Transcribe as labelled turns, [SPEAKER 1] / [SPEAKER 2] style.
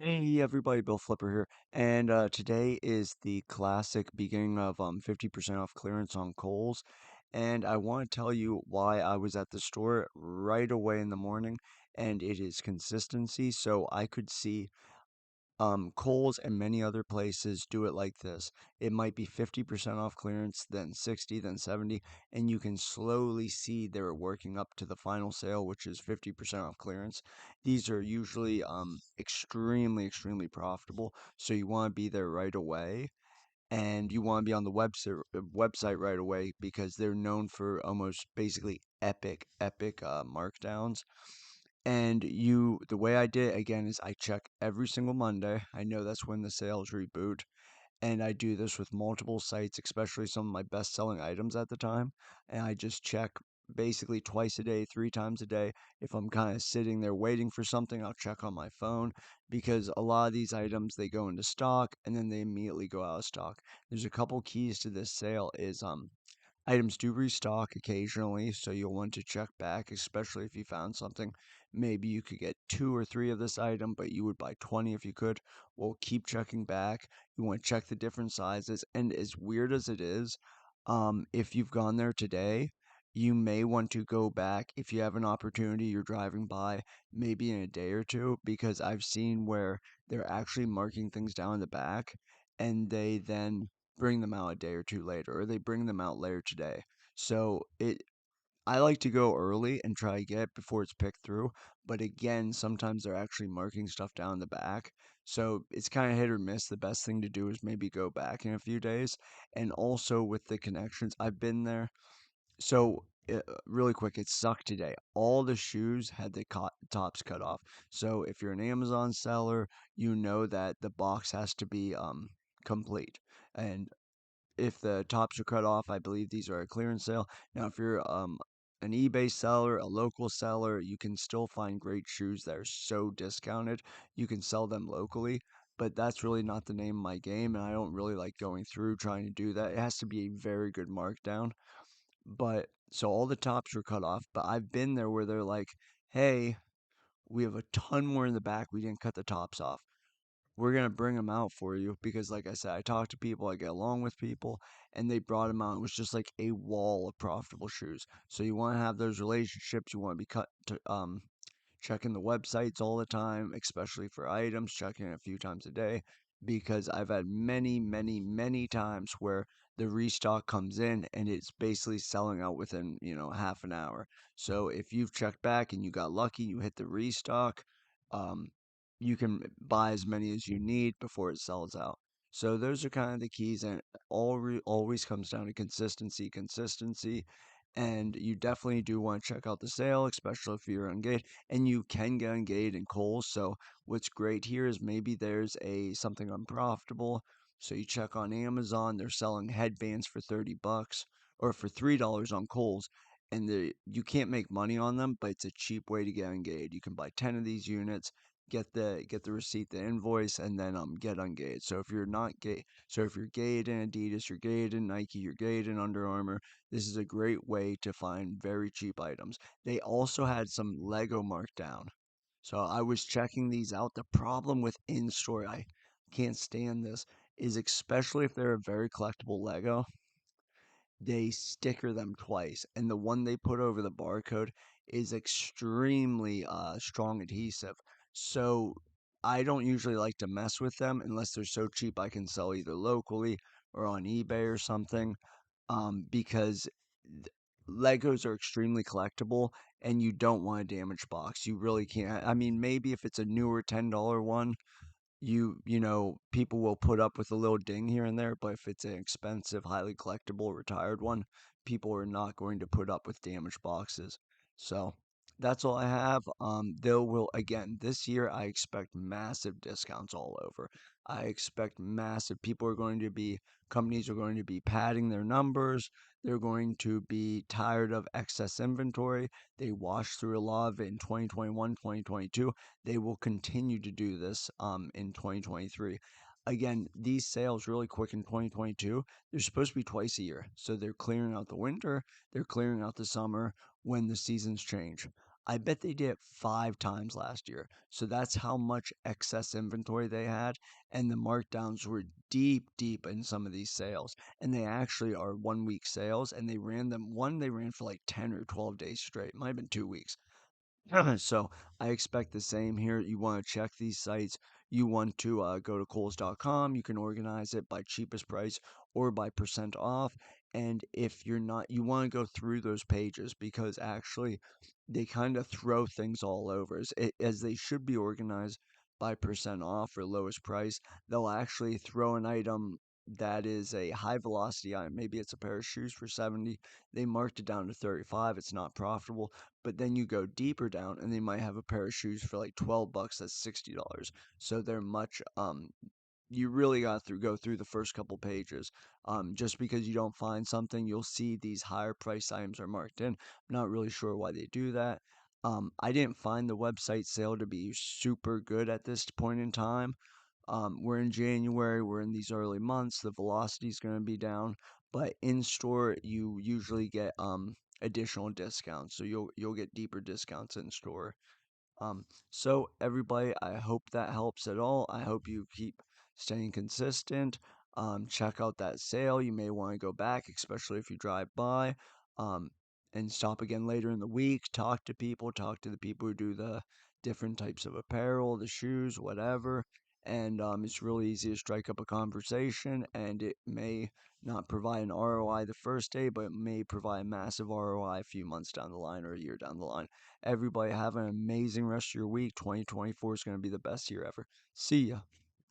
[SPEAKER 1] Hey everybody, Bill Flipper here, and today is the classic beginning of 50% off clearance on Kohl's, and I want to tell you why I was at the store right away in the morning, and it is consistency. So I could see Kohl's and many other places do it like this. It might be 50% off clearance, then 60, then 70, and you can slowly see they're working up to the final sale, which is 50% off clearance. These are usually extremely profitable, so you want to be there right away. And you want to be on the website right away because they're known for almost basically epic markdowns. And the way I did it again is I check every single Monday. I know that's when the sales reboot. And I do this with multiple sites, especially some of my best selling items at the time. And I just check basically twice a day, three times a day. If I'm kind of sitting there waiting for something, I'll check on my phone because a lot of these items they go into stock and then they immediately go out of stock. There's a couple keys to this sale is items do restock occasionally, so you'll want to check back, especially if you found something. Maybe you could get two or three of this item, but you would buy 20 if you could. Well, keep checking back. You want to check the different sizes. And as weird as it is, if you've gone there today, you may want to go back if you have an opportunity you're driving by, maybe in a day or two, because I've seen where they're actually marking things down in the back and they then bring them out a day or two later, or they bring them out later today. So I like to go early and try to get it before it's picked through. But again, sometimes they're actually marking stuff down the back. So it's kind of hit or miss. The best thing to do is maybe go back in a few days. And also with the connections, I've been there. So really quick, it sucked today. All the shoes had the tops cut off. So if you're an Amazon seller, you know that the box has to be complete. And if the tops are cut off, I believe these are a clearance sale. Now, if you're an eBay seller, a local seller, you can still find great shoes that are so discounted. You can sell them locally, but that's really not the name of my game, and I don't really like going through trying to do that. It has to be a very good markdown. But so all the tops were cut off, but I've been there where they're like, "Hey, we have a ton more in the back. We didn't cut the tops off. We're gonna bring them out for you," because like I said, I talk to people, I get along with people, and they brought them out. It was just like a wall of profitable shoes. So you want to have those relationships. You want to be checking the websites all the time, especially for items, checking it a few times a day, because I've had many times where the restock comes in and it's basically selling out within, half an hour. So if you've checked back and you got lucky, you hit the restock, um, you can buy as many as you need before it sells out. So those are kind of the keys, and always comes down to consistency, and you definitely do want to check out the sale, especially if you're engaged, and you can get engaged in Kohl's. So what's great here is maybe there's a something unprofitable. So you check on Amazon, they're selling headbands for 30 bucks or for $3 on Kohl's, and you can't make money on them, but it's a cheap way to get engaged. You can buy 10 of these units, get the receipt, the invoice, and then get engaged. So if you're not gay, so if you're gated in Adidas, you're gated in Nike, you're gated in Under Armour, this is a great way to find very cheap items. They also had some Lego markdown. So I was checking these out. The problem with in-store, I can't stand this, is especially if they're a very collectible Lego, they sticker them twice. And the one they put over the barcode is extremely strong adhesive. So I don't usually like to mess with them unless they're so cheap I can sell either locally or on eBay or something, because th- Legos are extremely collectible and you don't want a damaged box. You really can't. I mean, maybe if it's a newer $10 one, people will put up with a little ding here and there, but if it's an expensive, highly collectible, retired one, people are not going to put up with damaged boxes. So that's all I have. There will again this year. I expect massive discounts all over. I expect massive. Companies are going to be padding their numbers. They're going to be tired of excess inventory. They washed through a lot of it in 2021, 2022. They will continue to do this in 2023. Again, these sales really quick in 2022, they're supposed to be twice a year. So they're clearing out the winter, they're clearing out the summer when the seasons change. I bet they did it 5 times last year. So that's how much excess inventory they had. And the markdowns were deep, deep in some of these sales. And they actually are 1 week sales. And they ran them, one they ran for like 10 or 12 days straight. Might have been 2 weeks. So I expect the same here. You want to check these sites. You want to go to Kohl's.com. You can organize it by cheapest price or by percent off. And if you're not, you want to go through those pages because actually they kind of throw things all over as they should be organized by percent off or lowest price. They'll actually throw an item that is a high velocity item. Maybe it's a pair of shoes for 70. They marked it down to 35. It's not profitable, but then you go deeper down and they might have a pair of shoes for like 12 bucks. That's $60. So they're much you really got to go through the first couple pages. Just because you don't find something, you'll see these higher price items are marked in. I'm not really sure why they do that. I didn't find the website sale to be super good at this point in time. We're in January, we're in these early months, the velocity is going to be down, but in store you usually get additional discounts. So you'll get deeper discounts in store. So everybody, I hope that helps at all. I hope you keep staying consistent. Check out that sale. You may want to go back, especially if you drive by. Um, and stop again later in the week. Talk to the people who do the different types of apparel, the shoes, whatever. And it's really easy to strike up a conversation, and it may not provide an ROI the first day, but it may provide massive ROI a few months down the line or a year down the line. Everybody have an amazing rest of your week. 2024 is going to be the best year ever. See ya.